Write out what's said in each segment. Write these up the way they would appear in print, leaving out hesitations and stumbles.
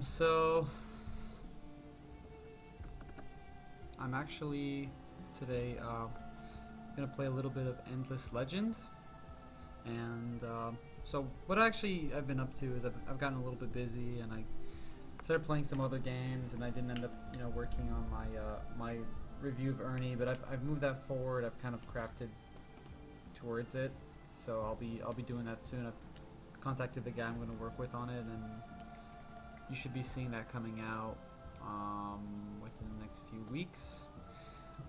So I'm actually today gonna play a little bit of Endless Legend, and so what actually I've been up to is I've gotten a little bit busy, and I started playing some other games, and I didn't end up working on my review of Ernie, but I've moved that forward. I've kind of crafted towards it, so I'll be doing that soon. I've contacted the guy I'm going to work with on it, and you should be seeing that coming out within the next few weeks.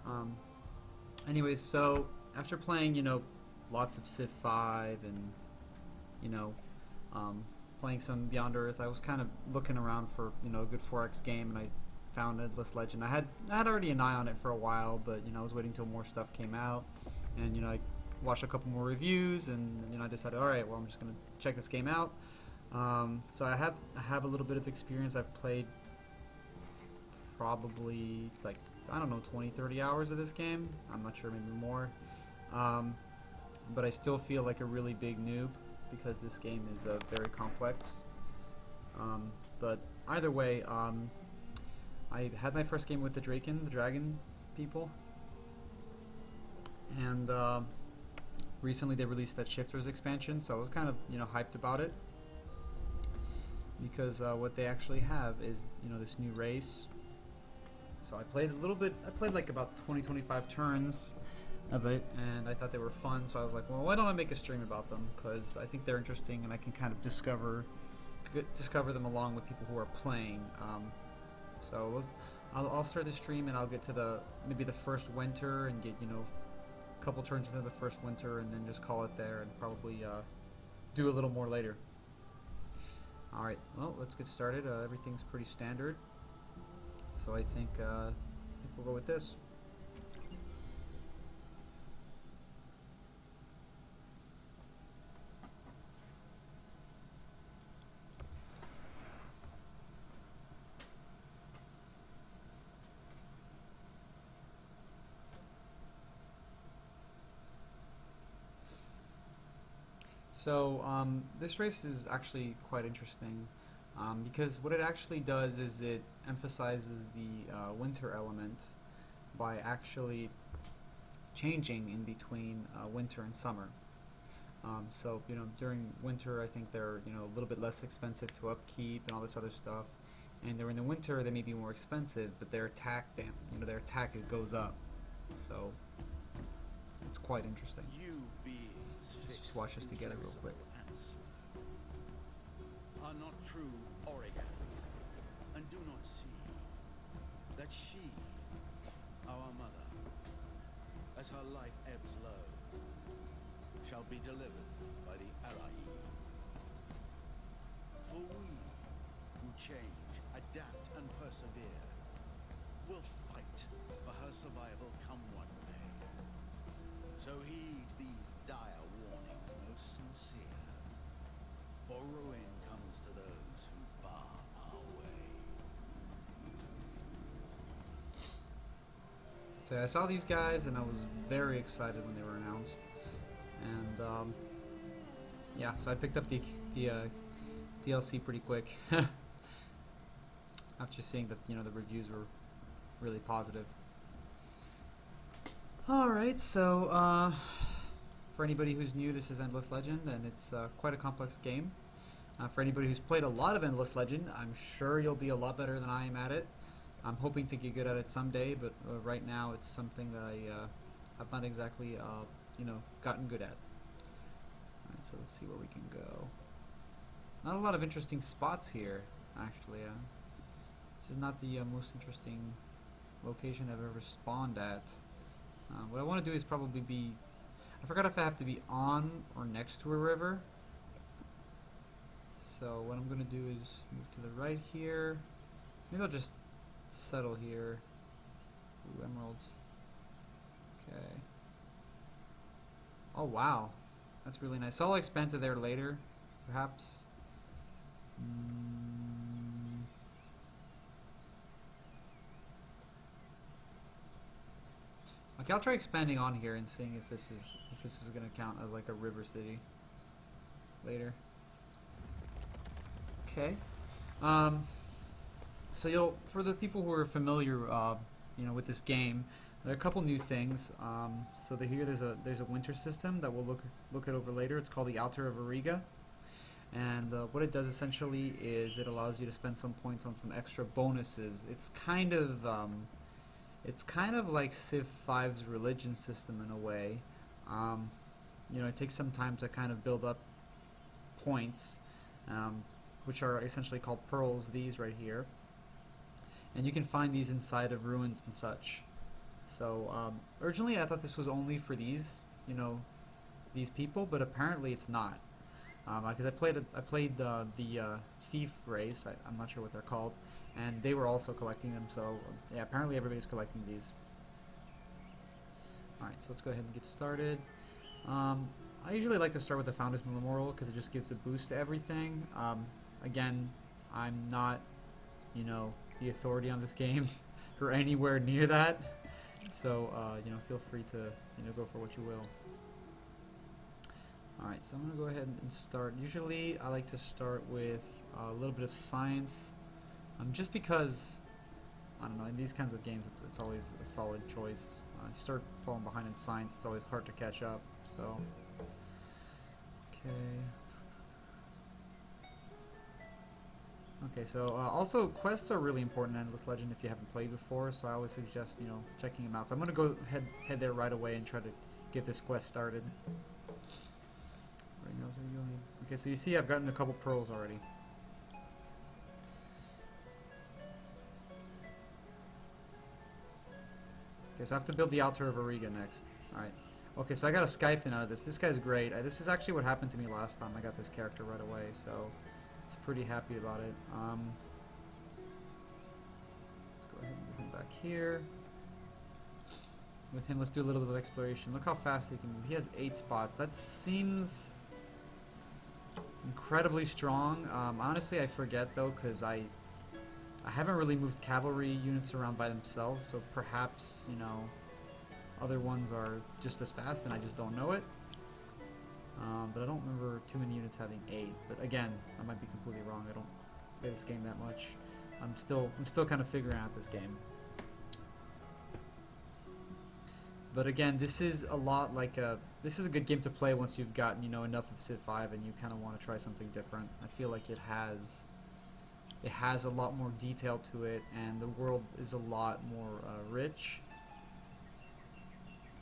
Um, Anyways, so after playing, lots of Civ 5 and, you know, um, playing some Beyond Earth, I was kind of looking around for, a good 4X game, and I found Endless Legend. I had already an eye on it for a while, but, I was waiting till more stuff came out, and, I watched a couple more reviews, and, I decided, all right, well, I'm just going to check this game out. So I have a little bit of experience. I've played probably like, I don't know, 20, 30 hours of this game. I'm not sure, maybe more. Um, but I still feel like a really big noob because this game is very complex. But either way, I had my first game with the Dragon people, and recently they released that Shifters expansion, so I was kind of hyped about it because what they actually have is this new race. So I played a little bit. I played like about 20-25 turns of it, and I thought they were fun. So I was like, well, why don't I make a stream about them? Because I think they're interesting, and I can kind of discover them along with people who are playing. So I'll start the stream, and I'll get to maybe the first winter and get a couple turns into the first winter, and then just call it there, and probably do a little more later. All right, well, let's get started. Everything's pretty standard, so I think we'll go with this. So this race is actually quite interesting because what it actually does is it emphasizes the winter element by actually changing in between winter and summer. So during winter, I think they're a little bit less expensive to upkeep and all this other stuff, and during the winter they may be more expensive, but their attack goes up. So it's quite interesting. Let's just watch this together real quick. Are not true Oregons, and do not see that she, our mother, as her life ebbs low, shall be delivered by the Arahi. For we, who change, adapt, and persevere, will fight for her survival come what may. So heed these dire warnings most sincere, for ruin comes to those who bar our way. So I saw these guys, and I was very excited when they were announced, and yeah, so I picked up the DLC pretty quick after seeing that the reviews were really positive. All right, so for anybody who's new, this is Endless Legend, and it's quite a complex game. For anybody who's played a lot of Endless Legend, I'm sure you'll be a lot better than I am at it. I'm hoping to get good at it someday, but right now it's something that I've not exactly gotten good at. Alright, so let's see where we can go. Not a lot of interesting spots here, actually. This is not the most interesting location I've ever spawned at. What I want to do is probably be... I forgot if I have to be on or next to a river. So what I'm going to do is move to the right here. Maybe I'll just settle here. Ooh, emeralds. Okay. Oh, wow. That's really nice. So I'll expand to there later, perhaps. Okay, I'll try expanding on here and seeing if this is gonna count as like a river city later. Okay. Um, so you'll for the people who are familiar, with this game, there are a couple new things. So there's a winter system that we'll look at over later. It's called the Altar of Ariga, and what it does essentially is it allows you to spend some points on some extra bonuses. It's kind of like Civ 5's religion system in a way. Um, it takes some time to kind of build up points, um, which are essentially called pearls. These right here, and you can find these inside of ruins and such. So originally, I thought this was only for these people, but apparently it's not. Because I played the thief race. I'm not sure what they're called, and they were also collecting them. So yeah, apparently everybody's collecting these. All right, so let's go ahead and get started. I usually like to start with the Founders Memorial because it just gives a boost to everything. Again, I'm not, the authority on this game or anywhere near that. So, feel free to, go for what you will. Alright, so I'm going to go ahead and start. Usually, I like to start with a little bit of science. Just because, I don't know, in these kinds of games, it's always a solid choice. You start falling behind in science, it's always hard to catch up. So, okay, so also quests are really important in Endless Legend if you haven't played before, so I always suggest, checking them out. So I'm going to go head there right away and try to get this quest started. Okay, so you see I've gotten a couple pearls already. Okay, so I have to build the Altar of Ariga next. Alright. Okay, so I got a Skyfin out of this. This guy's great. This is actually what happened to me last time. I got this character right away, so I was pretty happy about it. Let's go ahead and move him back here. With him, let's do a little bit of exploration. Look how fast he can move. He has 8 spots. That seems incredibly strong. Honestly, I forget though, because I haven't really moved cavalry units around by themselves, so perhaps, other ones are just as fast and I just don't know it. But I don't remember too many units having 8. But again, I might be completely wrong. I don't play this game that much. I'm still kind of figuring out this game. But again, this is a lot like this is a good game to play once you've gotten enough of Civ 5 and you kind of want to try something different. I feel like it has a lot more detail to it, and the world is a lot more rich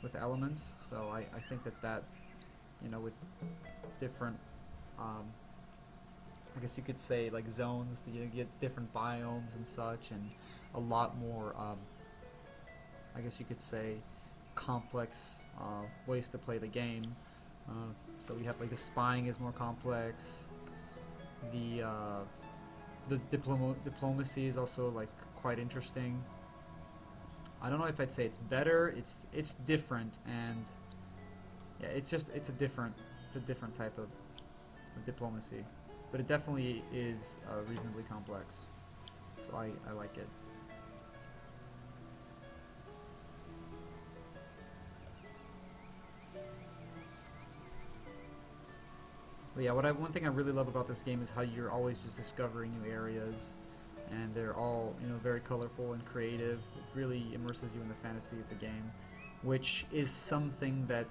with elements. So I think that with different I guess you could say like zones, you get different biomes and such, and a lot more I guess you could say complex ways to play the game. So we have like the spying is more complex. The diplomacy is also like quite interesting. I don't know if I'd say it's better. It's different, and yeah, it's a different type of diplomacy, but it definitely is reasonably complex. So I like it. But yeah, one thing I really love about this game is how you're always just discovering new areas, and they're all very colorful and creative. It really immerses you in the fantasy of the game, which is something that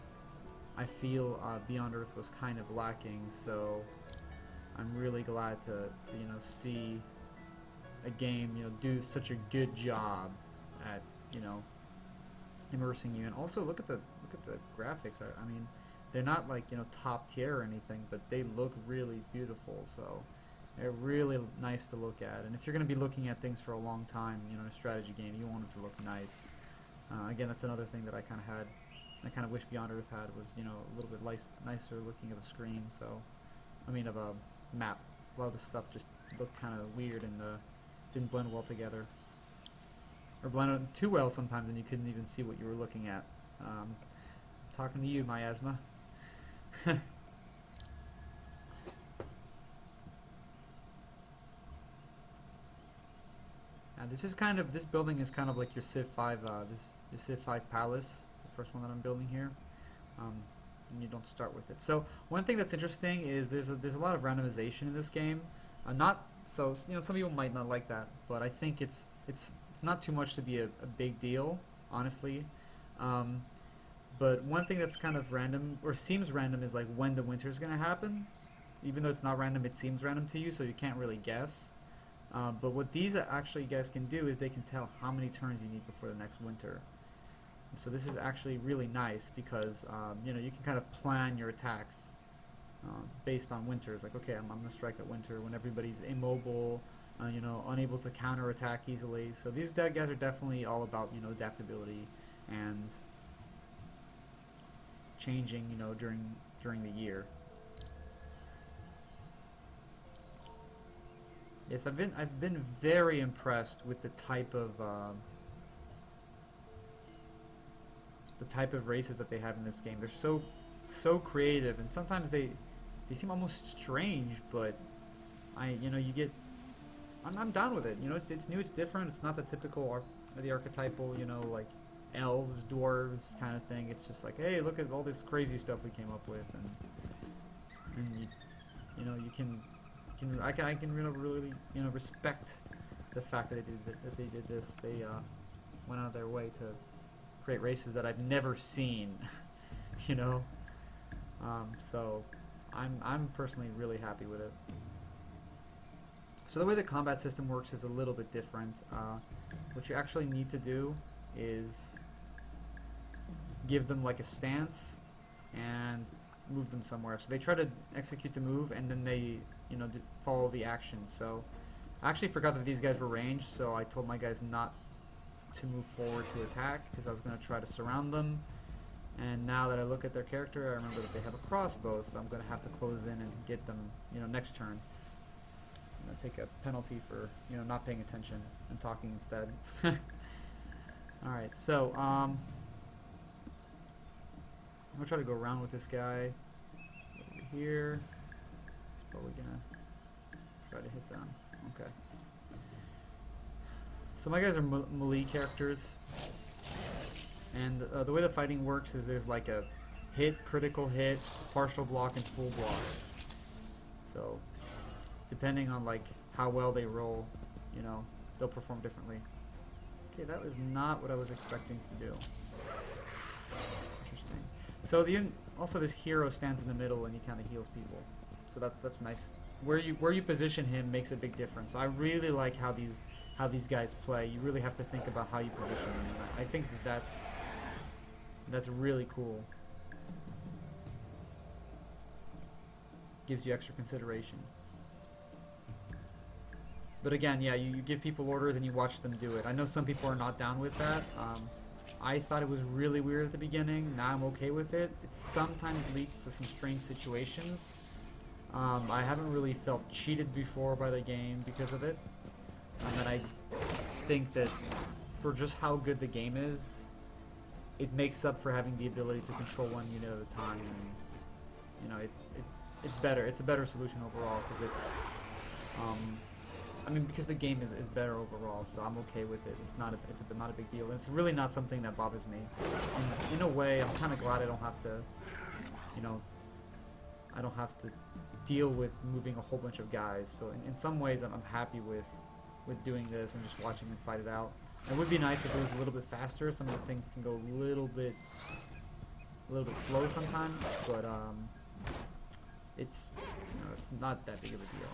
I feel Beyond Earth was kind of lacking. So I'm really glad to see a game do such a good job at immersing you. And also look at the graphics. I mean, they're not like top tier or anything, but they look really beautiful. So they're really nice to look at. And if you're going to be looking at things for a long time, in a strategy game, you want it to look nice. Again, that's another thing that I kind of wish Beyond Earth had, was a little bit nicer looking of a screen. So I mean of a map. A lot of the stuff just looked kind of weird and didn't blend well together, or blended too well sometimes, and you couldn't even see what you were looking at. Talking to you, Miasma. This building is kind of like your Civ 5, your Civ 5 Palace, the first one that I'm building here. And you don't start with it. So one thing that's interesting is there's a lot of randomization in this game. Not So some people might not like that, but I think it's not too much to be a big deal, honestly. Um, but one thing that's kind of random or seems random is like when the winter is gonna happen. Even though it's not random, it seems random to you, so you can't really guess. But what these actually guys can do is they can tell how many turns you need before the next winter. So this is actually really nice because you can kind of plan your attacks based on winters. Like, okay, I'm gonna strike at winter when everybody's immobile, unable to counterattack easily. So these dead guys are definitely all about adaptability and changing during the year. Yes, I've been very impressed with the type of races that they have in this game. They're so creative, and sometimes they seem almost strange, but you get I'm down with it. It's new, it's different. It's not the typical the archetypal like elves, dwarves kind of thing. It's just like, hey, look at all this crazy stuff we came up with, and I can really respect the fact that they did this. They went out of their way to create races that I've never seen, you know. So I'm personally really happy with it. So the way the combat system works is a little bit different. What you actually need to do is give them like a stance and move them somewhere. So they try to execute the move and then they follow the action. So I actually forgot that these guys were ranged, so I told my guys not to move forward to attack because I was going to try to surround them. And now that I look at their character, I remember that they have a crossbow, so I'm going to have to close in and get them next turn. I'm going to take a penalty for not paying attention and talking instead. Alright, so I'm going to try to go around with this guy over here. He's probably going to try to hit them. Okay. So my guys are melee characters, and the way the fighting works is there's like a hit, critical hit, partial block, and full block. So depending on like how well they roll, they'll perform differently. Okay, that was not what I was expecting to do. Interesting. So also this hero stands in the middle and he kind of heals people. So that's nice. Where you position him makes a big difference. So I really like how these guys play. You really have to think about how you position them. And I think that's really cool. Gives you extra consideration. But again, yeah, you give people orders and you watch them do it. I know some people are not down with that. I thought it was really weird at the beginning. Now I'm okay with it. It sometimes leads to some strange situations. I haven't really felt cheated before by the game because of it. And I think that for just how good the game is, it makes up for having the ability to control one unit at a time. And, it's better. It's a better solution overall because because the game is better overall, so I'm okay with it. It's not a big deal. And it's really not something that bothers me. And in a way, I'm kind of glad I don't have to, I don't have to deal with moving a whole bunch of guys. So in some ways, I'm happy with doing this and just watching them fight it out. It would be nice if it was a little bit faster. Some of the things can go a little bit slow sometimes, but it's not that big of a deal.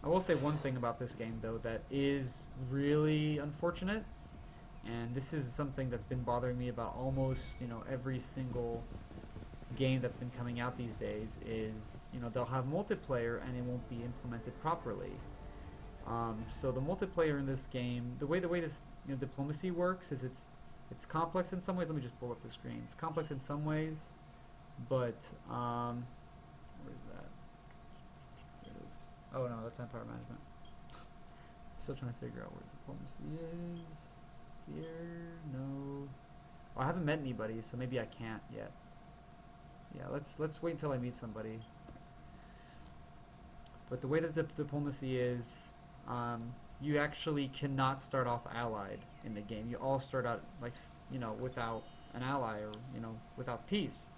I will say one thing about this game though that is really unfortunate, and this is something that's been bothering me about almost every single game that's been coming out these days, is they'll have multiplayer and it won't be implemented properly. So the multiplayer in this game, the way this diplomacy works is it's complex in some ways. Let me just pull up the screen. It's complex in some ways, but where is that? There it is. Oh no, that's Empire Management. Still trying to figure out where diplomacy is. Here, no. Oh, I haven't met anybody, so maybe I can't yet. Yeah, let's wait until I meet somebody. But the way that the diplomacy is, you actually cannot start off allied in the game. You all start out without an ally or without peace.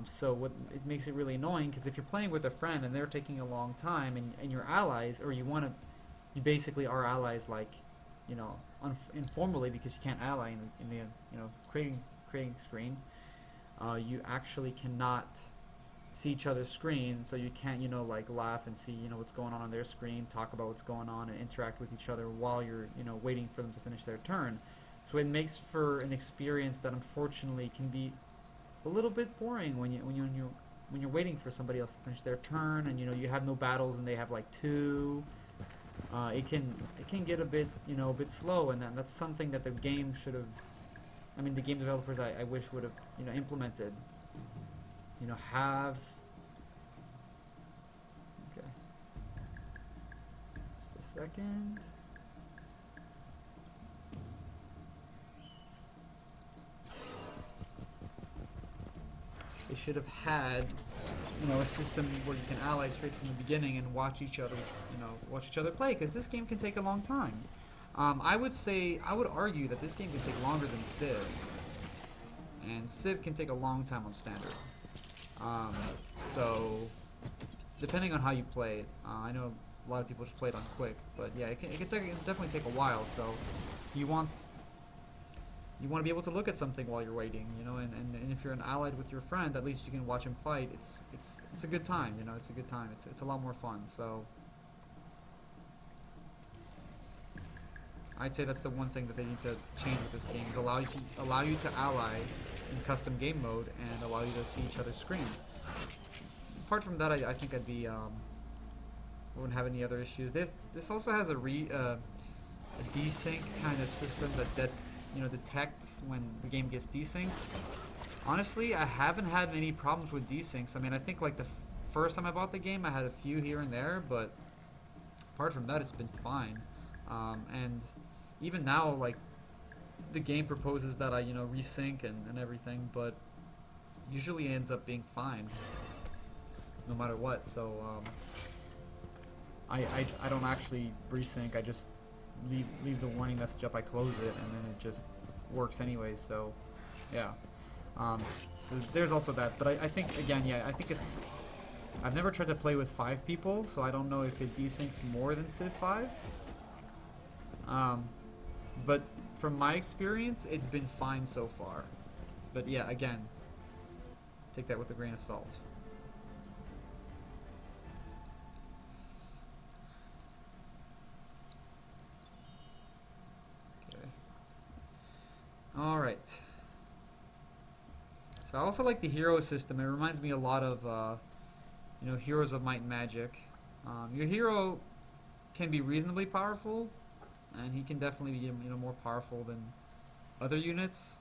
So what it makes it really annoying because if you're playing with a friend and they're taking a long time and you're allies or you basically are allies like, you know, informally because you can't ally in the you know creating screen. You actually cannot see each other's screen, so you can't, you know, like laugh and see, you know, what's going on their screen, talk about what's going on, and interact with each other while you're, you know, waiting for them to finish their turn. So it makes for an experience that unfortunately can be a little bit boring when you're waiting for somebody else to finish their turn, and you know you have no battles and they have like two. It can get a bit, you know, a bit slow, and that's something that the game should have. I mean, the game developers I wish would have, you know, implemented. You know, have. Okay. Just a second. They should have had, you know, a system where you can ally straight from the beginning and watch each other, you know, watch each other play, because this game can take a long time. I would argue that this game can take longer than Civ, and Civ can take a long time on standard. So, depending on how you play it, I know a lot of people just play it on quick, but yeah, it can definitely take a while. So, you want to be able to look at something while you're waiting, you know, and if you're an allied with your friend, at least you can watch him fight. It's a good time, you know, it's a good time. It's a lot more fun. So, I'd say that's the one thing that they need to change with this game is allow you to ally in custom game mode and allow you to see each other's screen. Apart from that, I think I wouldn't have any other issues. This also has a desync kind of system that you know, detects when the game gets desynced. Honestly, I haven't had any problems with desyncs. I mean, I think like the first time I bought the game, I had a few here and there, but apart from that, it's been fine. And even now, like, the game proposes that I, you know, resync and everything, but usually ends up being fine, no matter what. So, I don't actually resync. I just leave the warning message up. I close it, and then it just works anyways. So, yeah. There's also that, but I think again, yeah, I think it's. I've never tried to play with 5 people, so I don't know if it desyncs more than Civ 5. But from my experience, it's been fine so far. But yeah, again, take that with a grain of salt. Okay. All right. So I also like the hero system. It reminds me a lot of, you know, Heroes of Might and Magic. Your hero can be reasonably powerful, and he can definitely be, you know, more powerful than other units,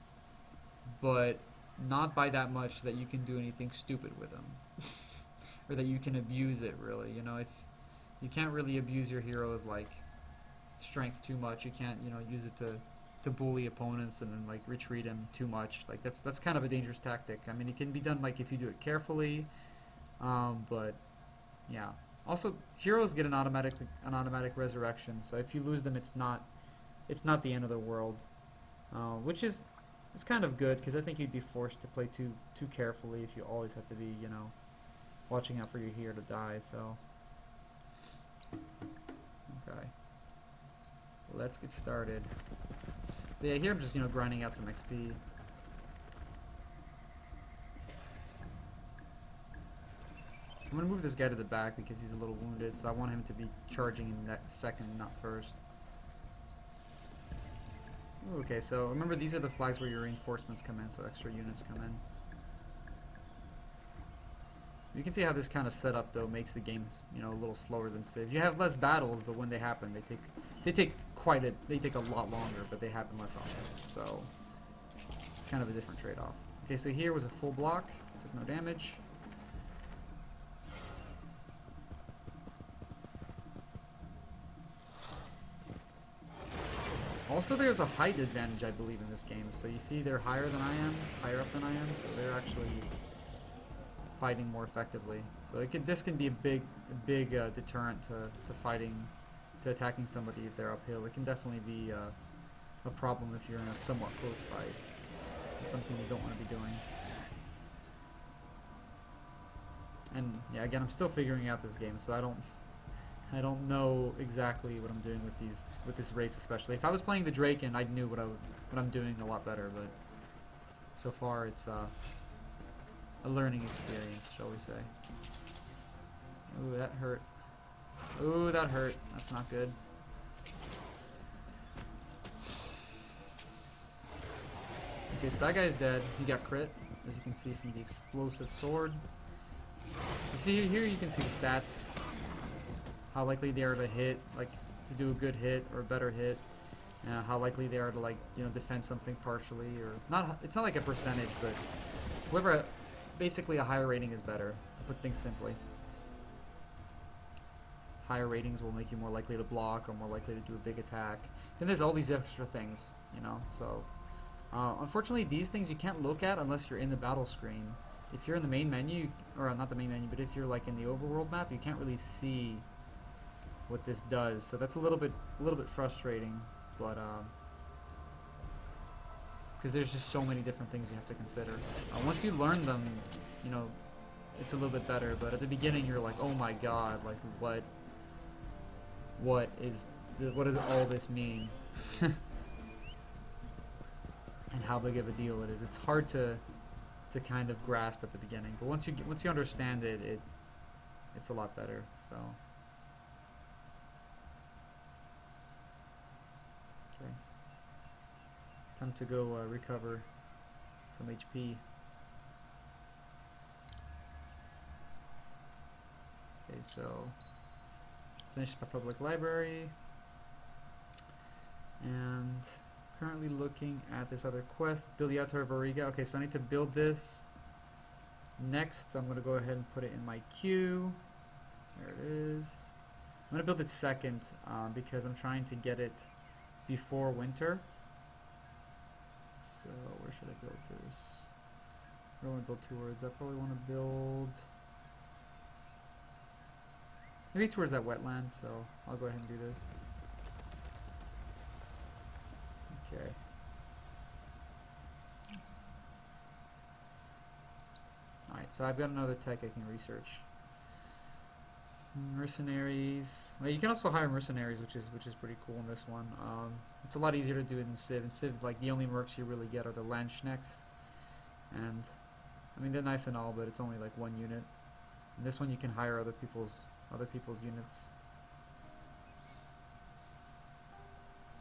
but not by that much that you can do anything stupid with him, or that you can abuse it. Really, you know, if you can't really abuse your hero's like strength too much, you can't, you know, use it to bully opponents and then like retreat him too much. Like that's kind of a dangerous tactic. I mean, it can be done like if you do it carefully, but yeah. Also, heroes get an automatic resurrection, so if you lose them, it's not the end of the world, which is it's kind of good because I think you'd be forced to play too carefully if you always have to be, you know, watching out for your hero to die. So, okay, let's get started. So yeah, here I'm just, you know, grinding out some XP. So I'm going to move this guy to the back because he's a little wounded, so I want him to be charging in that second, not first. Ooh, okay, so remember these are the flags where your reinforcements come in, so extra units come in. You can see how this kind of setup though makes the game, you know, a little slower than Civ. You have less battles, but when they happen, they take a lot longer, but they happen less often. So it's kind of a different trade-off. Okay, so here was a full block, took no damage. Also, there's a height advantage, I believe, in this game. So you see they're higher than I am, higher up than I am, so they're actually fighting more effectively. So this can be a big deterrent to fighting, to attacking somebody if they're uphill. It can definitely be a problem if you're in a somewhat close fight. It's something you don't want to be doing. And yeah, again, I'm still figuring out this game, so I don't know exactly what I'm doing with this race, especially. If I was playing the Draken, I knew what I'm doing a lot better, but so far it's a learning experience, shall we say. Ooh, that hurt. Ooh, that hurt. That's not good. Okay, so that guy's dead. He got crit, as you can see from the explosive sword. You see here, you can see the stats. How likely they are to hit, like to do a good hit or a better hit. How likely they are to, like, you know, defend something partially, or not. It's not like a percentage, but whoever, basically a higher rating is better, to put things simply. Higher ratings will make you more likely to block or more likely to do a big attack. Then there's all these extra things, you know. So unfortunately, these things you can't look at unless you're in the battle screen. If you're in the main menu, or not the main menu, but if you're like in the overworld map, you can't really see what this does. So that's a little bit frustrating, but because there's just so many different things you have to consider. Once you learn them, you know, it's a little bit better. But at the beginning, you're like, oh my god, like what does all this mean? And how big of a deal it is. It's hard to kind of grasp at the beginning, but once you understand it, it's a lot better. So okay, time to go recover some HP. Okay, so finished my public library, and currently looking at this other quest, build the Altar of Auriga. Okay, so I need to build this. Next, I'm going to go ahead and put it in my queue. There it is. I'm going to build it second because I'm trying to get it before winter. So where should I build this? I don't want to build towards. I probably want to build maybe towards that wetland. So I'll go ahead and do this. Okay. Alright, so I've got another tech I can research. Mercenaries. Well, you can also hire mercenaries, which is pretty cool in this one. It's a lot easier to do it in Civ. In Civ, like, the only mercs you really get are the Landsknechts, and I mean they're nice and all, but it's only like one unit. In this one, you can hire other people's units.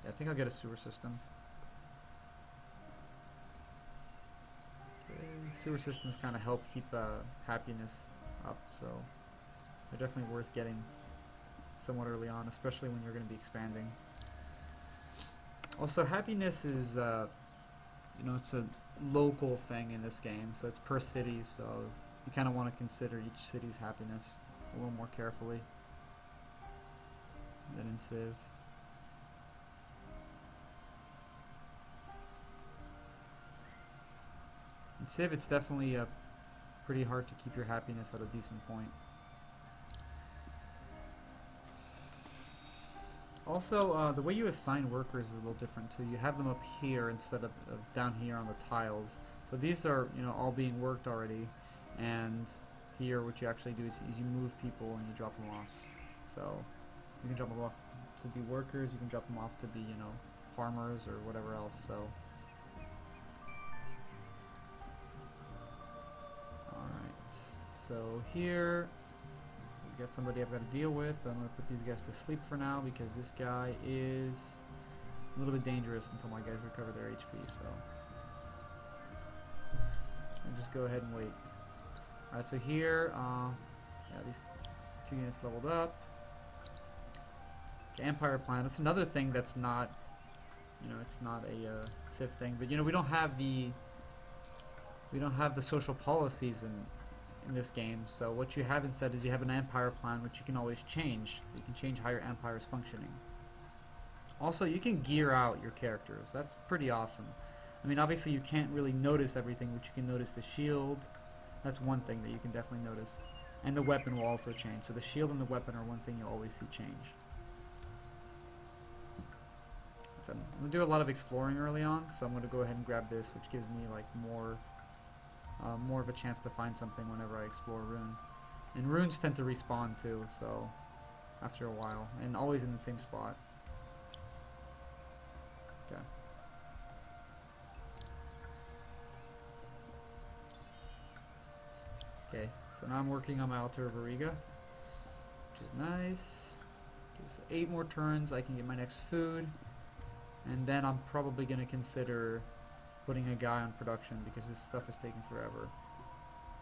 Yeah, I think I'll get a sewer system. Sewer systems kind of help keep happiness up, so they're definitely worth getting somewhat early on, especially when you're going to be expanding. Also, happiness is, you know, it's a local thing in this game, so it's per city, so you kind of want to consider each city's happiness a little more carefully than in Civ. In Civ, it's definitely pretty hard to keep your happiness at a decent point. Also, the way you assign workers is a little different too. You have them up here instead of down here on the tiles. So these are, you know, all being worked already, and here what you actually do is you move people and you drop them off. So you can drop them off to be workers, you can drop them off to be, you know, farmers or whatever else. So so here we got somebody I've got to deal with, but I'm going to put these guys to sleep for now because this guy is a little bit dangerous until my guys recover their HP, so I'll just go ahead and wait. Alright, so here, yeah, these 2 units leveled up. The Empire Plan, that's another thing that's not, you know, it's not a Civ thing, but you know, we don't have the social policies in this game, so what you have instead is you have an empire plan which you can always change. You can change how your empire is functioning. Also, you can gear out your characters. That's pretty awesome. I mean, obviously you can't really notice everything, but you can notice the shield. That's one thing that you can definitely notice. And the weapon will also change. So the shield and the weapon are one thing you'll always see change. So I'm going to do a lot of exploring early on, so I'm going to go ahead and grab this, which gives me like more of a chance to find something whenever I explore a rune. And runes tend to respawn too, so after a while, and always in the same spot. Okay. Okay, so now I'm working on my Altar of Ariga, which is nice. Okay, so 8 more turns, I can get my next food, and then I'm probably going to consider putting a guy on production because this stuff is taking forever.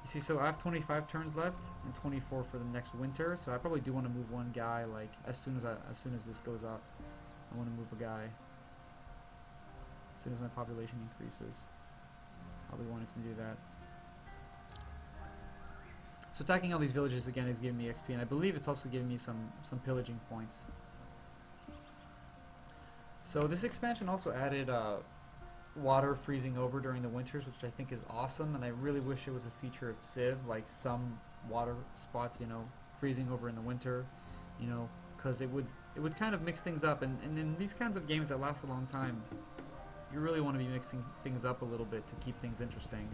You see, so I have 25 turns left and 24 for the next winter, so I probably do want to move one guy like as soon as this goes up. I want to move a guy as soon as my population increases. I'll be wanting to do that. So attacking all these villages again is giving me XP, and I believe it's also giving me some pillaging points. So this expansion also added water freezing over during the winters, which I think is awesome, and I really wish it was a feature of Civ, like some water spots, you know, freezing over in the winter, you know, because it would kind of mix things up, and in these kinds of games that last a long time, you really want to be mixing things up a little bit to keep things interesting.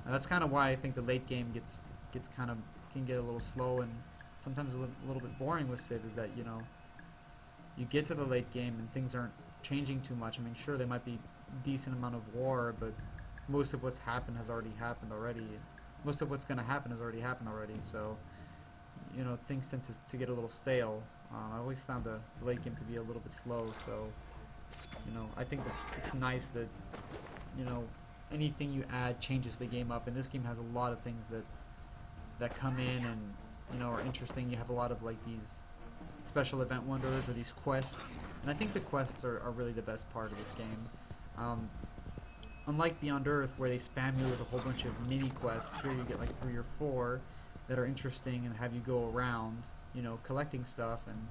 And that's kind of why I think the late game can get a little slow and sometimes a little bit boring with Civ, is that, you know, you get to the late game and things aren't changing too much. I mean, sure, there might be decent amount of war, but most of what's happened has already happened already. Most of what's going to happen has already happened already, so, you know, things tend to get a little stale. I always found the late game to be a little bit slow, so, you know, I think that it's nice that, you know, anything you add changes the game up, and this game has a lot of things that come in and, you know, are interesting. You have a lot of like these special event wonders or these quests, and I think the quests are really the best part of this game. Unlike Beyond Earth, where they spam you with a whole bunch of mini quests, here you get like 3 or 4 that are interesting and have you go around, you know, collecting stuff, and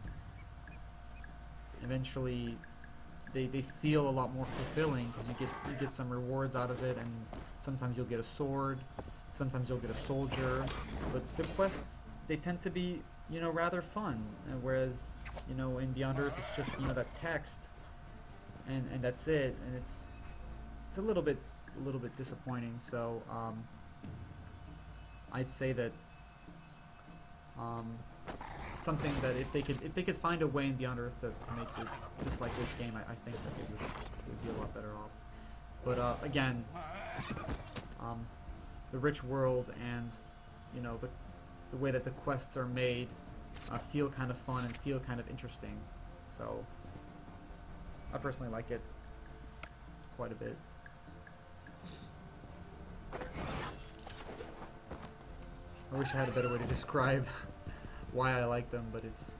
eventually they feel a lot more fulfilling because you get some rewards out of it, and sometimes you'll get a sword, sometimes you'll get a soldier, but the quests, they tend to be, you know, rather fun, whereas, you know, in Beyond Earth it's just, you know, that text and that's it, and it's a little bit disappointing. So I'd say that something that if they could find a way in Beyond Earth to make it just like this game, I think that it would be a lot better off. But again, the rich world and, you know, the way that the quests are made feel kind of fun and feel kind of interesting. So I personally like it quite a bit. I wish I had a better way to describe why I like them, but it's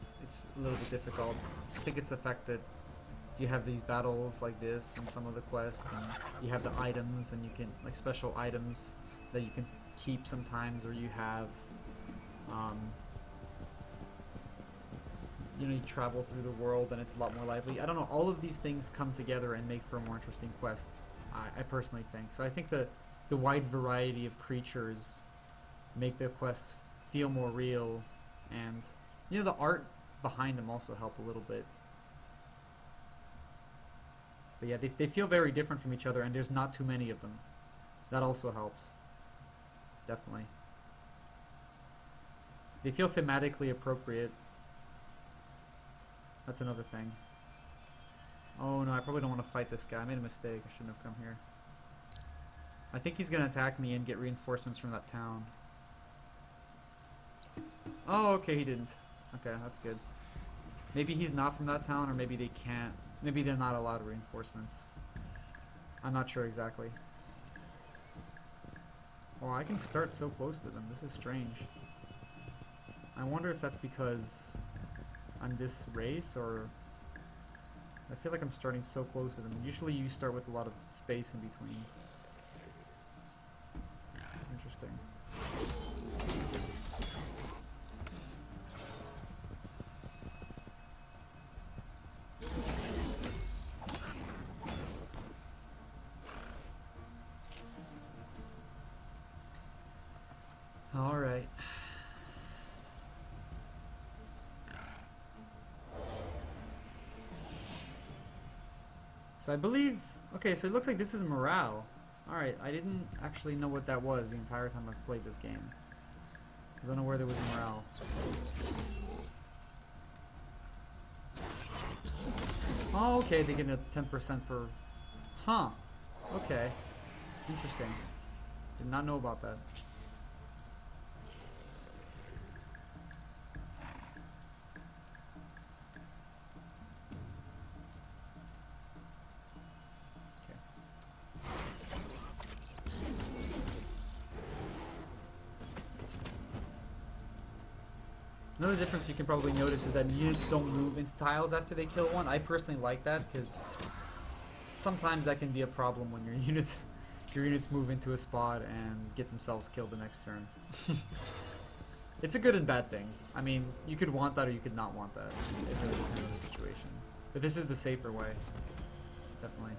a little bit difficult. I think it's the fact that you have these battles like this and some of the quests, and you have the items, and you can, like, special items that you can keep sometimes, or you have, you know, you travel through the world and it's a lot more lively. I don't know, all of these things come together and make for a more interesting quest, I personally think. So I think the wide variety of creatures make the quests feel more real, and, you know, the art behind them also help a little bit. But yeah, they feel very different from each other, and there's not too many of them. That also helps. Definitely. They feel thematically appropriate. That's another thing. Oh no, I probably don't want to fight this guy. I made a mistake. I shouldn't have come here. I think he's going to attack me and get reinforcements from that town. Oh, okay, he didn't. Okay, that's good. Maybe he's not from that town, or maybe they can't. Maybe they're not allowed reinforcements. I'm not sure exactly. Oh, I can start so close to them. This is strange. I wonder if that's because I'm this race, or I feel like I'm starting so close to them. Usually you start with a lot of space in between. It's interesting. Alright. So I believe... Okay, so it looks like this is morale. Alright, I didn't actually know what that was the entire time I've played this game. I was unaware there was morale. Oh, okay, they get a 10% per... Huh. Okay. Interesting. Did not know about that. Okay. Another difference you can probably notice is that units don't move into tiles after they kill one. I personally like that because sometimes that can be a problem when your units move into a spot and get themselves killed the next turn. It's a good and bad thing. I mean, you could want that or you could not want that. It really depends on the situation. But this is the safer way. Definitely.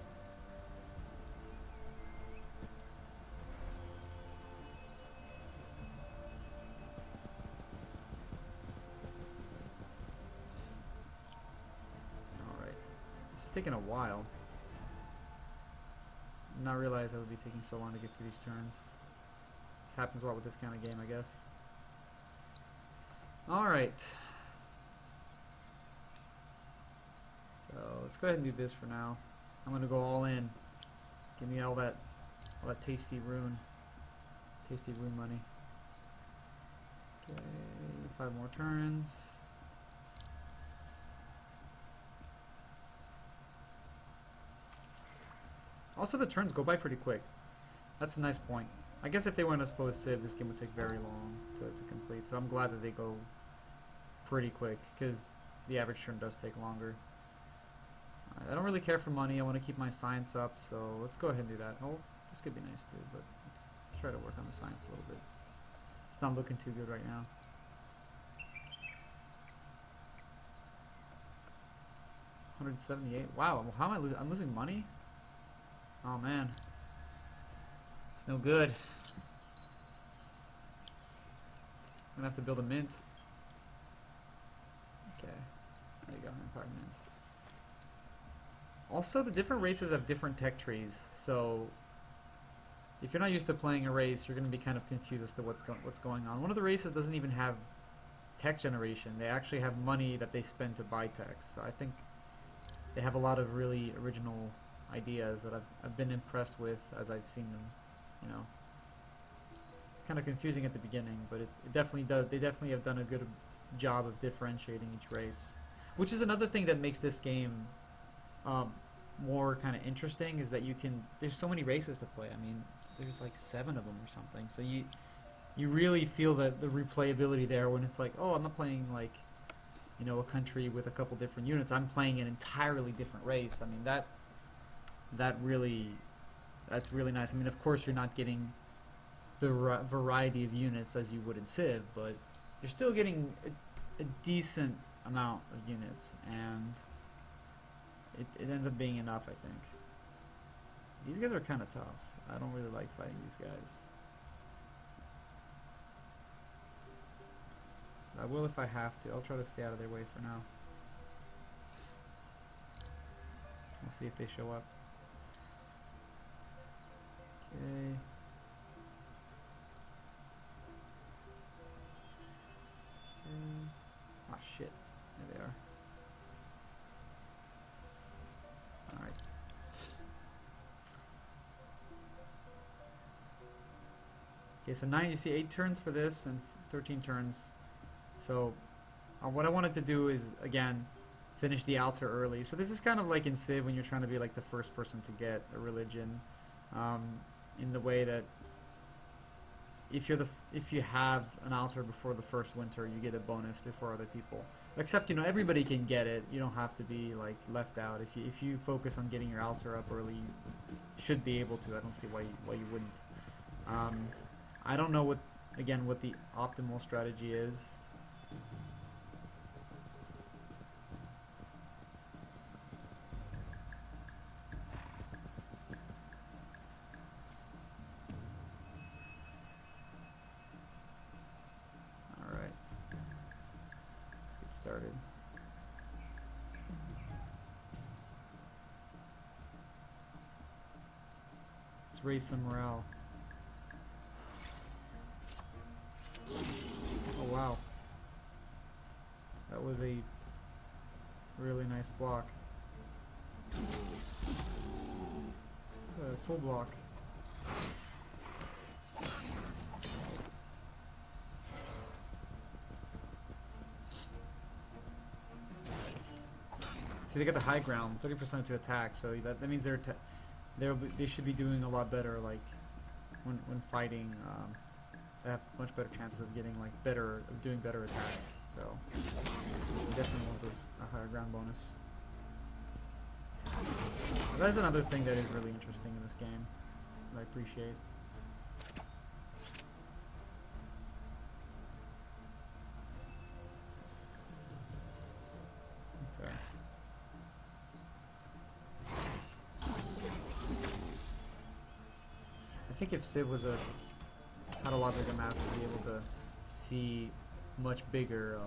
Alright. This is taking a while. Did not realize I would be taking so long to get through these turns. This happens a lot with this kind of game, I guess. Alright. So let's go ahead and do this for now. I'm gonna go all in. Give me all that tasty rune money. Okay, 5 more turns. Also, the turns go by pretty quick. That's a nice point. I guess if they weren't as slow as Civ, this game would take very long to complete. So I'm glad that they go pretty quick, because the average turn does take longer. I don't really care for money. I want to keep my science up, so let's go ahead and do that. Oh, this could be nice too, but let's try to work on the science a little bit. It's not looking too good right now. $178. Wow, how am I losing? I'm losing money? Oh man. It's no good. I'm gonna have to build a mint. Okay. There you go, Empire Mint. Also, the different races have different tech trees, so if you're not used to playing a race, you're going to be kind of confused as to what's going on. One of the races doesn't even have tech generation. They actually have money that they spend to buy techs. So I think they have a lot of really original ideas that I've been impressed with as I've seen them. You know, it's kind of confusing at the beginning, but it definitely does. They definitely have done a good job of differentiating each race, which is another thing that makes this game more kind of interesting, is that there's so many races to play. I mean, there's like 7 of them or something, so you really feel the replayability there when it's like, oh, I'm not playing like, you know, a country with a couple different units. I'm playing an entirely different race. I mean, that's really nice. I mean, of course you're not getting the variety of units as you would in Civ, but you're still getting a decent amount of units, and it ends up being enough, I think. These guys are kind of tough. I don't really like fighting these guys. I will if I have to. I'll try to stay out of their way for now. We'll see if they show up. Okay. Ah, shit. There they are. Alright. Okay, so now you see 8 turns for this and 13 turns. So what I wanted to do is, again, finish the altar early. So this is kind of like in Civ when you're trying to be like the first person to get a religion, in the way that if you have an altar before the first winter, you get a bonus before other people. Except, you know, everybody can get it. You don't have to be like left out. If you focus on getting your altar up early, you should be able to. I don't see why you wouldn't. I don't know what the optimal strategy is. Alright. Let's get started. Let's raise some morale. was a really nice block. Full block. See, they got the high ground, 30% to attack, so that means they should be doing a lot better. Like when fighting, they have much better chances of getting doing better attacks. So they definitely want a higher ground bonus. That is another thing that is really interesting in this game that I appreciate. Okay. I think if Civ had a lot bigger maps, to be able to see much bigger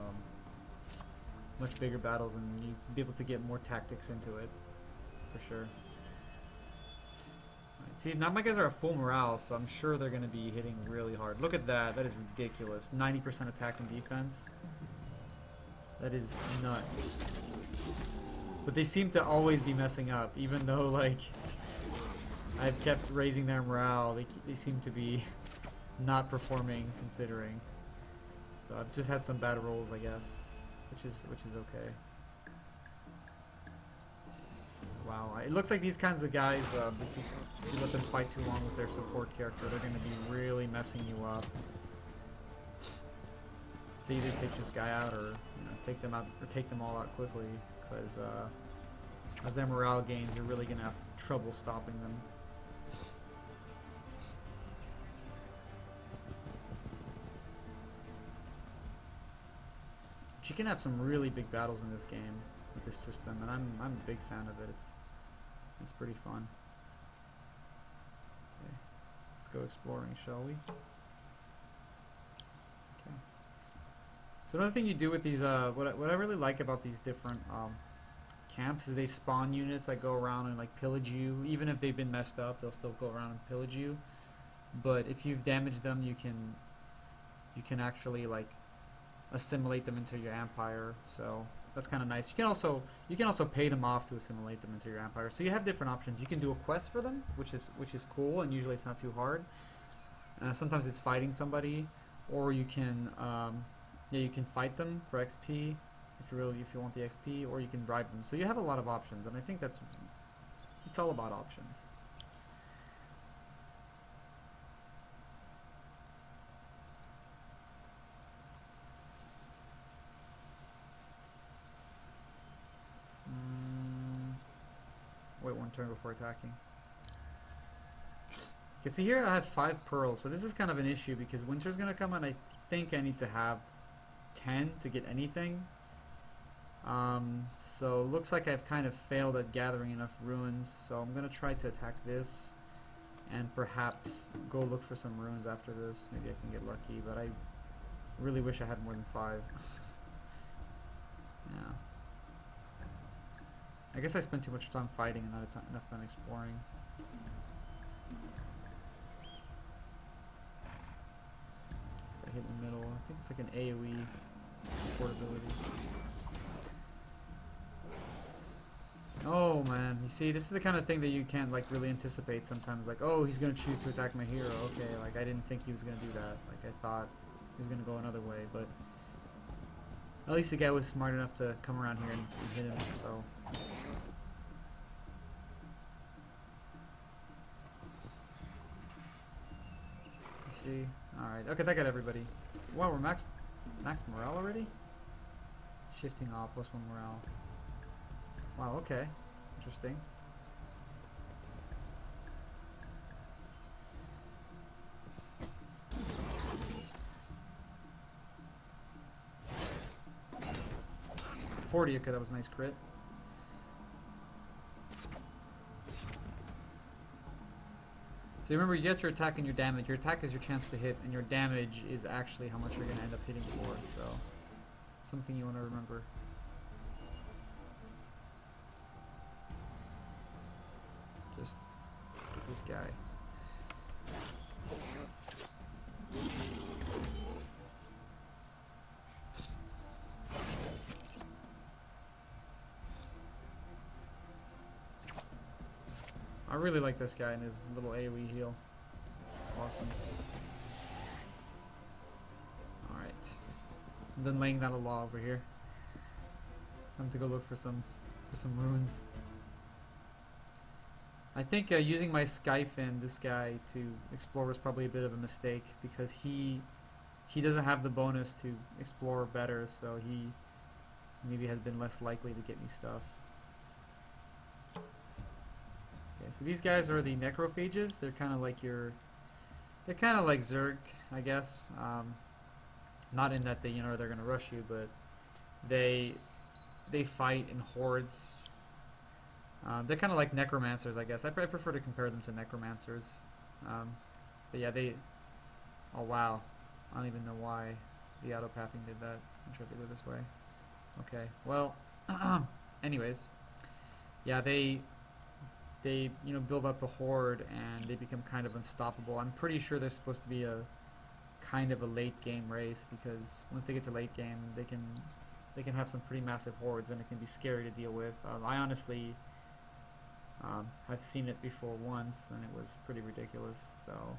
battles, and you'd be able to get more tactics into it, for sure. Right. See, now my guys are at full morale, so I'm sure they're going to be hitting really hard. Look at that. That is ridiculous. 90% attack and defense. That is nuts. But they seem to always be messing up, even though, like, I've kept raising their morale. They seem to be not performing, considering. So I've just had some bad rolls, I guess, which is okay. Wow, it looks like these kinds of guys, if you let them fight too long with their support character, they're going to be really messing you up. So either take this guy out, or take them out, or take them all out quickly, because as their morale gains, you're really going to have trouble stopping them. But you can have some really big battles in this game with this system, and I'm a big fan of it. It's pretty fun. Okay, let's go exploring, shall we? Okay. So another thing you do with these, what I really like about these different camps is they spawn units that go around and like pillage you. Even if they've been messed up, they'll still go around and pillage you. But if you've damaged them, you can actually like assimilate them into your empire. So that's kind of nice. You can also pay them off to assimilate them into your empire. So you have different options. You can do a quest for them, which is cool, and usually it's not too hard. Sometimes it's fighting somebody, or you can you can fight them for XP if you want the XP, or you can bribe them. So you have a lot of options, and I think it's all about options. Wait one turn before attacking. Okay, so here I have 5 pearls, so this is kind of an issue because winter's gonna come and I think I need to have 10 to get anything. So looks like I've kind of failed at gathering enough ruins, so I'm gonna try to attack this and perhaps go look for some ruins after this. Maybe I can get lucky, but I really wish I had more than 5. Yeah. I guess I spent too much time fighting and not enough time exploring. If I hit in the middle, I think it's like an AoE support ability. Oh man, you see, this is the kind of thing that you can't like really anticipate sometimes. Like, oh, he's gonna choose to attack my hero. Okay, like I didn't think he was gonna do that. Like I thought he was gonna go another way, but at least the guy was smart enough to come around here and hit him. So. See, all right, okay, that got everybody. Wow, we're max morale already. Shifting off +1 morale. Wow, okay, interesting. $40, okay, that was a nice crit. So remember, you get your attack and your damage. Your attack is your chance to hit, and your damage is actually how much you're going to end up hitting for. So, something you want to remember. Just get this guy. I really like this guy and his little AoE heal. Awesome. Alright. I'm done laying down the law over here. Time to go look for some runes. I think using my Skyfin, this guy, to explore was probably a bit of a mistake because he doesn't have the bonus to explore better, so he maybe has been less likely to get me stuff. Okay, so these guys are the necrophages. They're kind of like they're kind of like Zerg, I guess. Not in that they're gonna rush you, but they fight in hordes. They're kind of like necromancers, I guess. I prefer to compare them to necromancers. But yeah, oh wow, I don't even know why the autopathing did that. I'm trying to go this way. Okay, well, anyways, yeah, they build up a horde and they become kind of unstoppable. I'm pretty sure they're supposed to be a kind of a late game race because once they get to late game, they can have some pretty massive hordes and it can be scary to deal with. I honestly have seen it before once and it was pretty ridiculous. So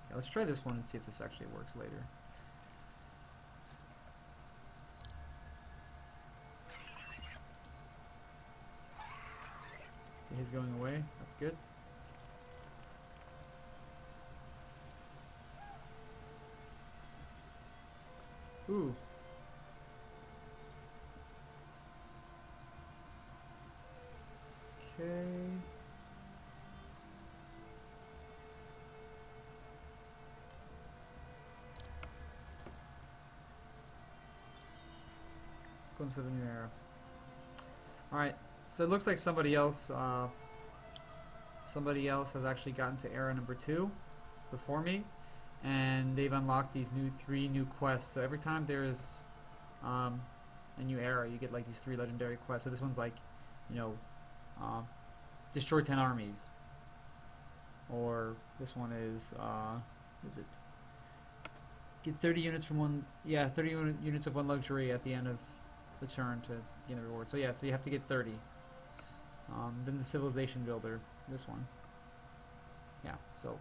yeah, let's try this one and see if this actually works later. Okay, he's going away. That's good. Ooh. Okay. Glimpse of a new era. Alright, so it looks like somebody else has actually gotten to era number 2 before me, and they've unlocked these 3 new quests. So every time there's a new era, you get like these 3 legendary quests. So this one's like, destroy 10 armies, or this one is get 30 units from one, 30 units of one luxury at the end of the turn to gain the reward. So yeah, so you have to get 30. Then the civilization builder, this one. Yeah, so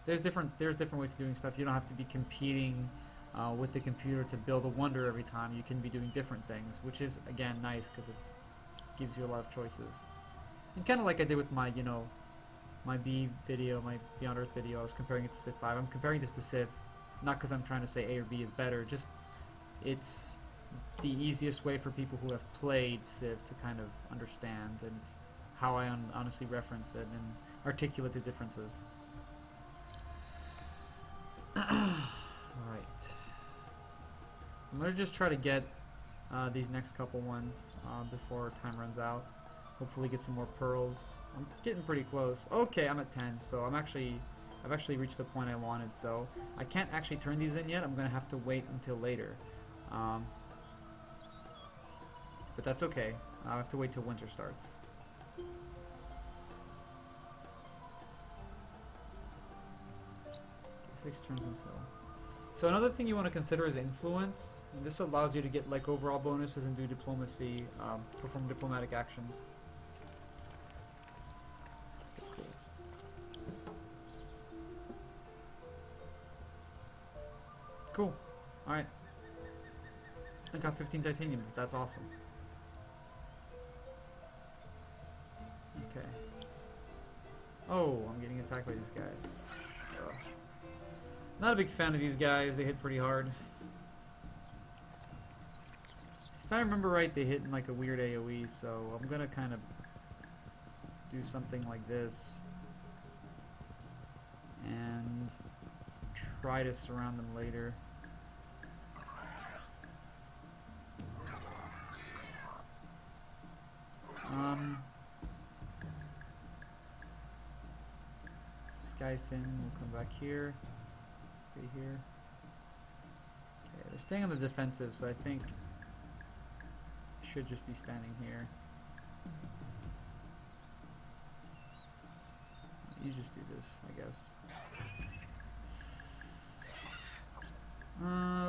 there's different ways of doing stuff. You don't have to be competing with the computer to build a wonder every time. You can be doing different things, which is again nice because it gives you a lot of choices. And kind of like I did with my my Beyond Earth video, I was comparing it to Civ 5. I'm comparing this to Civ, not because I'm trying to say A or B is better, just it's the easiest way for people who have played Civ to kind of understand, and it's how I honestly reference it and articulate the differences. Alright. I'm going to just try to get these next couple ones before time runs out. Hopefully get some more pearls. I'm getting pretty close. Okay, I'm at 10, so I've actually reached the point I wanted, so I can't actually turn these in yet. I'm going to have to wait until later. But that's okay. I'll have to wait till winter starts. Okay, 6 turns until. So another thing you want to consider is influence. And this allows you to get like overall bonuses and do diplomacy, perform diplomatic actions. Okay, cool. Cool. Alright. I got 15 titanium. That's awesome. Okay. Oh, I'm getting attacked by these guys. Ugh. Not a big fan of these guys. They hit pretty hard. If I remember right, they hit in like a weird AoE, so I'm gonna kind of do something like this and try to surround them later. Skyfin will come back here. Stay here. Okay, they're staying on the defensive, so I think I should just be standing here. You just do this, I guess.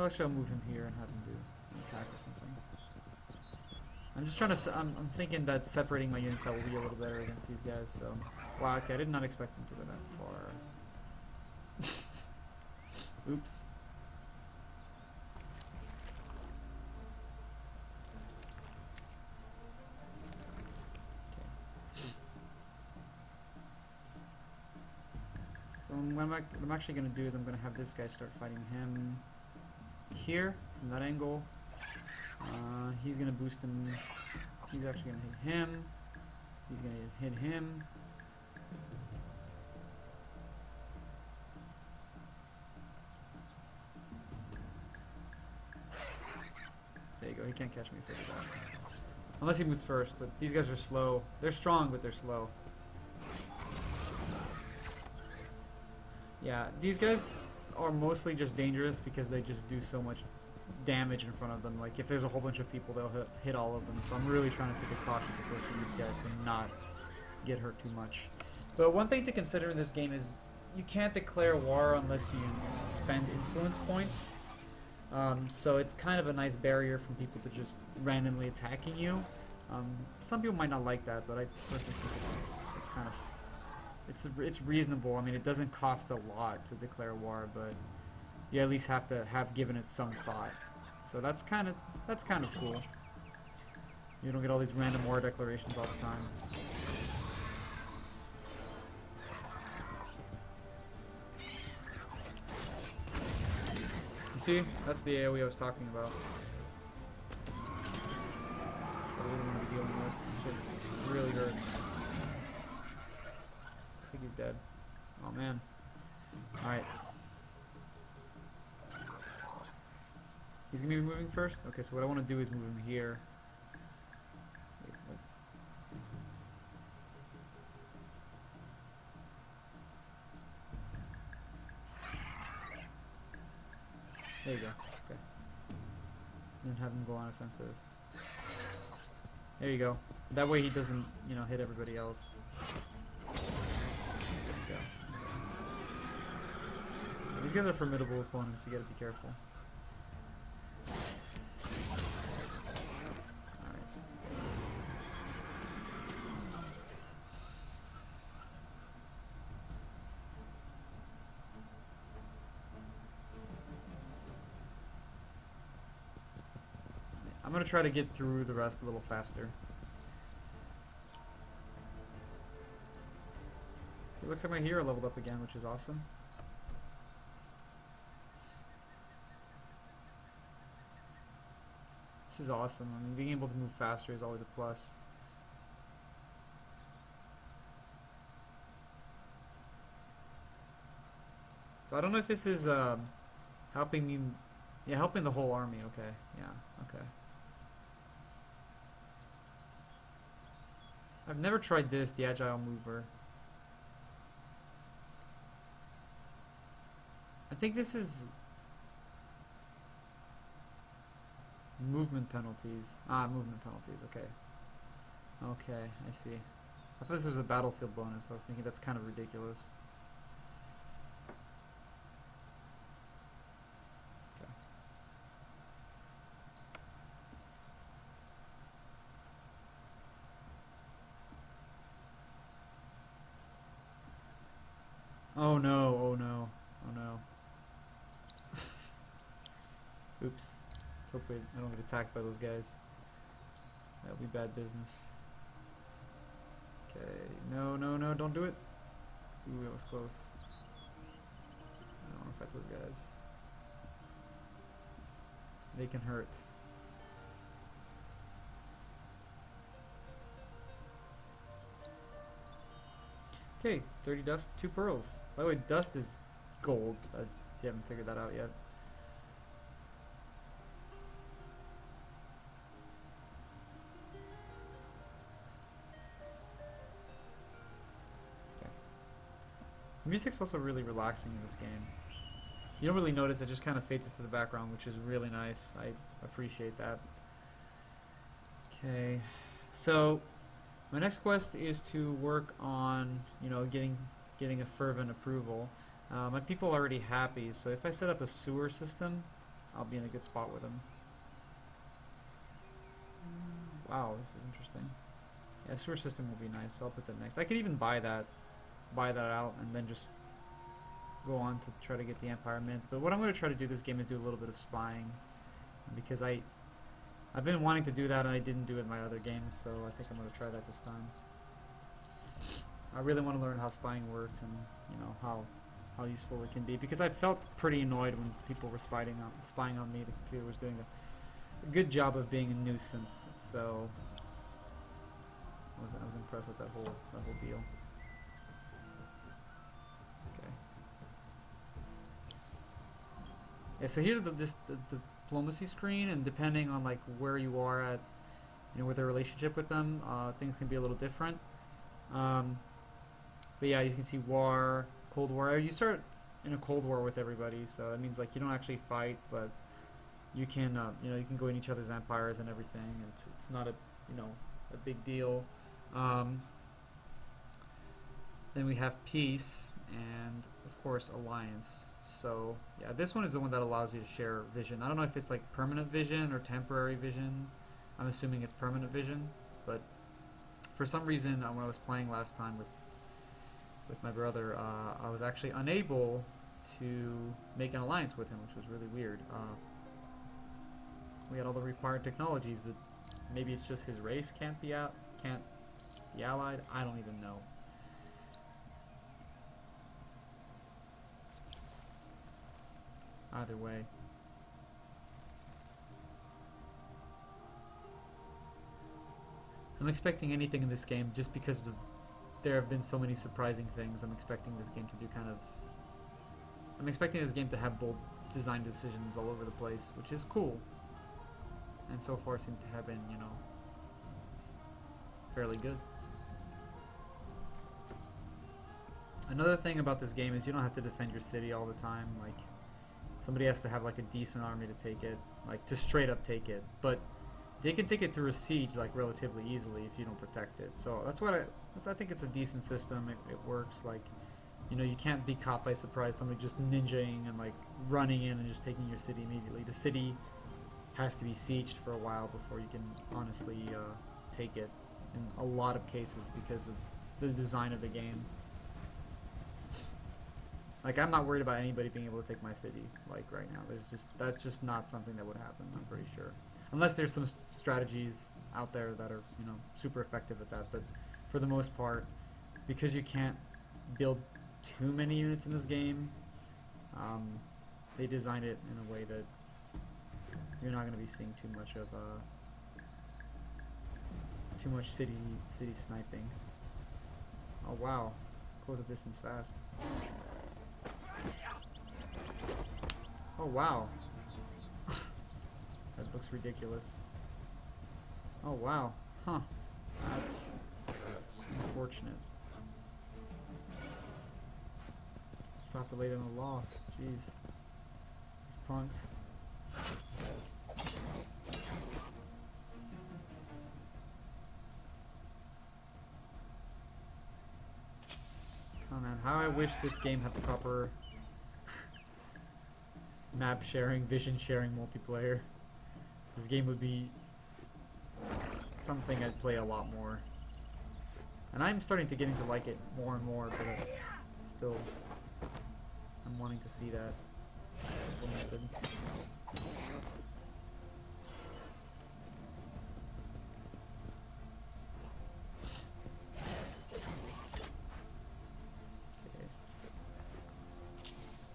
Actually, I'll move him here and have him do an attack or something. I'm just trying to. I'm thinking that separating my units out will be a little better against these guys. So, wow. Okay, I did not expect him to go that far. Oops. So what I'm actually going to do is I'm going to have this guy start fighting him here from that angle. He's going to boost him. He's actually going to hit him. He's going to hit him. There you go. He can't catch me if I do that. Unless he moves first, but these guys are slow. They're strong, but they're slow. Yeah, these guys are mostly just dangerous because they just do so much damage in front of them. Like, if there's a whole bunch of people, they'll hit all of them. So I'm really trying to take a cautious approach with these guys to not get hurt too much. But one thing to consider in this game is you can't declare war unless you spend influence points. So it's kind of a nice barrier from people to just randomly attacking you. Some people might not like that, but I personally think it's kind of it's reasonable. I mean, it doesn't cost a lot to declare war, but you at least have to have given it some thought. So that's kind of cool. You don't get all these random war declarations all the time. You see, that's the AoE I was talking about. I really want to be dealing with. Shit really hurts. I think he's dead. Oh man. Alright. He's gonna be moving first? Okay, so what I want to do is move him here. Wait, what? There you go. Okay. And then have him go on offensive. There you go. That way he doesn't, hit everybody else. There you go. These guys are formidable opponents, you gotta be careful. Alright. I'm gonna try to get through the rest a little faster. It looks like my hero leveled up again, which is awesome. This is awesome. I mean, being able to move faster is always a plus. So I don't know if this is helping me. Yeah, helping the whole army. Okay. Yeah. Okay. I've never tried this, the Agile Mover. I think this is movement penalties. Movement penalties, okay. Okay, I see. I thought this was a battlefield bonus. I was thinking that's kind of ridiculous. Okay. Oh no, oh no, oh no. Oops. Let's hope I don't get attacked by those guys. That'll be bad business. Okay, no, no, no, don't do it. Ooh, that was close. I don't want to fight those guys. They can hurt. Okay, 30 dust, 2 pearls. By the way, dust is gold, as if you haven't figured that out yet. The music's also really relaxing in this game. You don't really notice, it just kind of fades into the background, which is really nice. I appreciate that. Okay, so my next quest is to work on, getting a fervent approval. My people are already happy, so if I set up a sewer system, I'll be in a good spot with them. Wow, this is interesting. Yeah, sewer system will be nice. So I'll put that next. I could even buy that out, and then just go on to try to get the Empire Mint. But what I'm going to try to do this game is do a little bit of spying, because I've been wanting to do that and I didn't do it in my other games, so I think I'm going to try that this time. I really want to learn how spying works and how useful it can be, because I felt pretty annoyed when people were spying on me. The computer was doing a good job of being a nuisance, so I was impressed with that whole deal. Okay. Yeah, so here's the diplomacy screen, and depending on like where you are at, with a relationship with them, things can be a little different. But yeah, you can see war, Cold War. You start in a Cold War with everybody, so that means like you don't actually fight, but you can you can go in each other's empires and everything. And it's not a big deal. Then we have peace and of course alliance. So yeah, this one is the one that allows you to share vision. I don't know if it's like permanent vision or temporary vision. I'm assuming it's permanent vision, but for some reason when I was playing last time with my brother, I was actually unable to make an alliance with him, which was really weird. We had all the required technologies, but maybe it's just his race can't be allied. I don't even know. Either way. I'm expecting anything in this game just because there have been so many surprising things. I'm expecting this game to do I'm expecting this game to have bold design decisions all over the place, which is cool. And so far seem to have been, fairly good. Another thing about this game is you don't have to defend your city all the time. Like, somebody has to have like a decent army to take it, like to straight up take it. But they can take it through a siege like relatively easily if you don't protect it. So I think it's a decent system. It works. Like, you can't be caught by surprise. Somebody just ninjaing and like running in and just taking your city immediately. The city has to be sieged for a while before you can honestly take it. In a lot of cases, because of the design of the game. Like, I'm not worried about anybody being able to take my city, like, right now. That's just not something that would happen, I'm pretty sure. Unless there's some strategies out there that are, super effective at that. But for the most part, because you can't build too many units in this game, they designed it in a way that you're not going to be seeing too much city sniping. Oh, wow. Close the distance fast. Oh, wow. That looks ridiculous. Oh, wow. Huh. That's unfortunate. Just have to lay down the law. Jeez. These punks. Oh man, how I wish this game had proper map sharing, vision sharing multiplayer. This game would be something I'd play a lot more. And I'm starting to get into like it more and more, but still I'm wanting to see that implemented.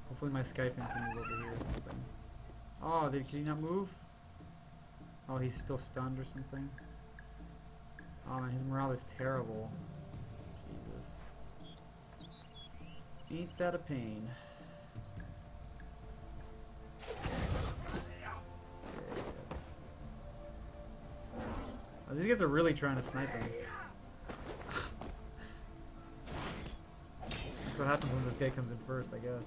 Hopefully my Skyfin can move over here or something. Oh, can he not move? Oh, he's still stunned or something? Oh man, his morale is terrible. Jesus. Ain't that a pain. Okay, oh, these guys are really trying to snipe him. That's what happens when this guy comes in first, I guess.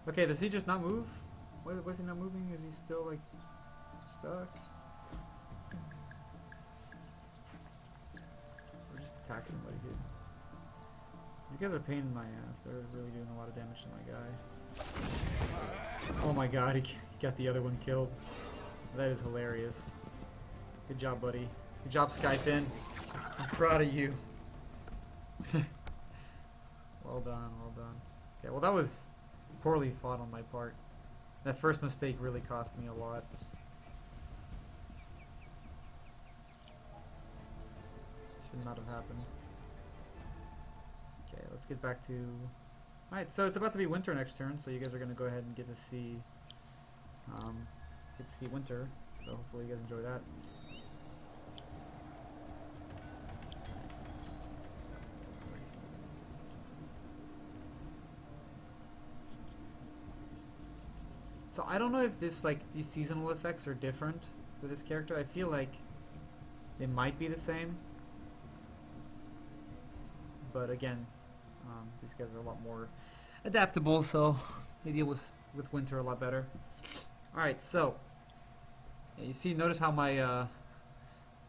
Okay, does he just not move? Why was he not moving? Is he still like stuck? Or just attack somebody, dude. These guys are a pain in my ass. They're really doing a lot of damage to my guy. Oh my god, he got the other one killed. That is hilarious. Good job, buddy. Good job, Skyfin. I'm proud of you. Well done, well done. Okay, well that was poorly fought on my part. That first mistake really cost me a lot. Should not have happened. Okay, let's get back to... Alright, so it's about to be winter next turn, so you guys are going to go ahead and get to see winter. So hopefully you guys enjoy that. So I don't know if these seasonal effects are different for this character. I feel like they might be the same. But again, these guys are a lot more adaptable, so they deal with winter a lot better. Alright, so yeah, you see, notice how my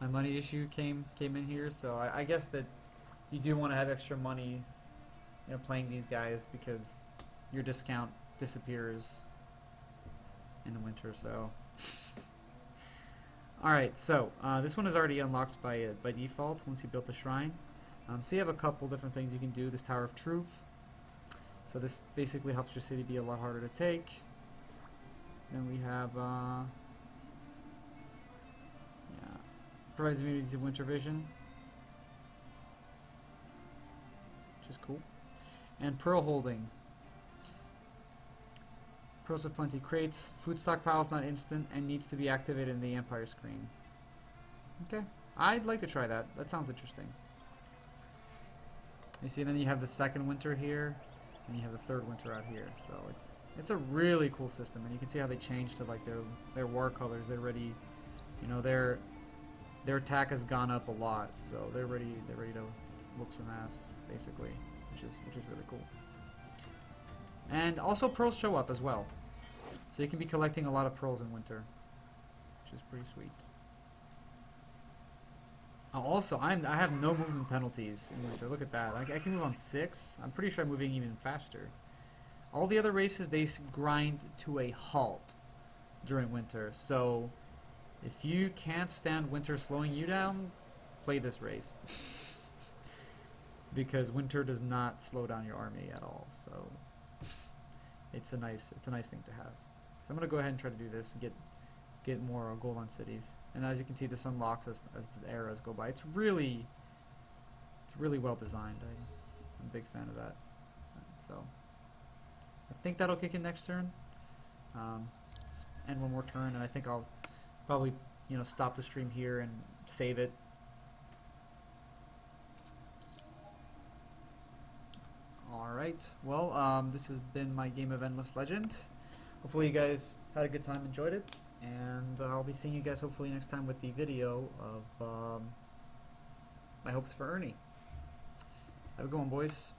my money issue came in here. So I guess that you do want to have extra money, you know, playing these guys, because your discount disappears in the winter. So alright, so this one is already unlocked by default once you built the shrine. So you have a couple different things you can do. This Tower of Truth. So this basically helps your city be a lot harder to take. Then we have provides immunity to winter vision, which is cool. And Pearl Holding. Pearls of Plenty creates food stockpiles, not instant, and needs to be activated in the Empire screen. Okay, I'd like to try that. That sounds interesting. You see, then you have the second winter here, and you have the third winter out here. So it's a really cool system, and you can see how they changed to like their war colors. They're ready, you know, their attack has gone up a lot, so they're ready to whoop some ass, basically, which is really cool. And also pearls show up as well, so you can be collecting a lot of pearls in winter, which is pretty sweet. Also, I have no movement penalties in winter. Look at that. I can move on 6. I'm pretty sure I'm moving even faster. All the other races, they grind to a halt during winter. So if you can't stand winter slowing you down, play this race. Because winter does not slow down your army at all. So it's a nice thing to have. So I'm going to go ahead and try to do this and get more gold on cities. And as you can see, this unlocks as the arrows go by. It's really well designed. I'm a big fan of that. So I think that'll kick in next turn. And one more turn, and I think I'll probably, you know, stop the stream here and save it. Alright, well, this has been my game of Endless Legend. Hopefully you guys had a good time, enjoyed it. And I'll be seeing you guys hopefully next time with the video of my hopes for Ernie. Have a good one, boys.